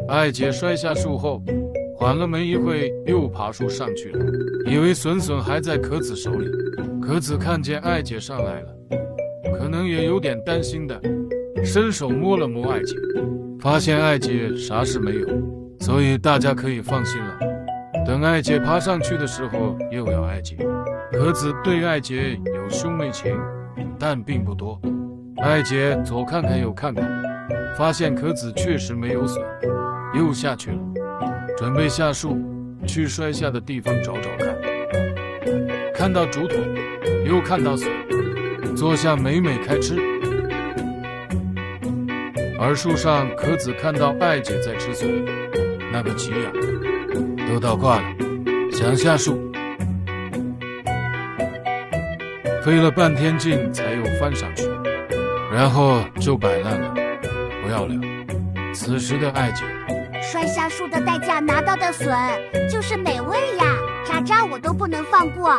艾姐摔下树后，缓了没一会，又爬树上去了，以为笋笋还在壳子手里。壳子看见艾姐上来了，可能也有点担心的，伸手摸了摸艾姐，发现艾姐啥事没有，所以大家可以放心了。等艾姐爬上去的时候，又要艾姐。壳子对艾姐有兄妹情，但并不多。艾姐左看看右看看，发现壳子确实没有笋，又下去了，准备下树去摔下的地方找找看。看到竹筒，又看到笋，坐下美美开吃。而树上壳子看到艾姐在吃笋，那个急呀，都倒挂了，想下树，费了半天劲才又翻上去，然后就摆烂了，不要了。此时的艾姐摔下树的代价拿到的笋就是美味呀，渣渣我都不能放过。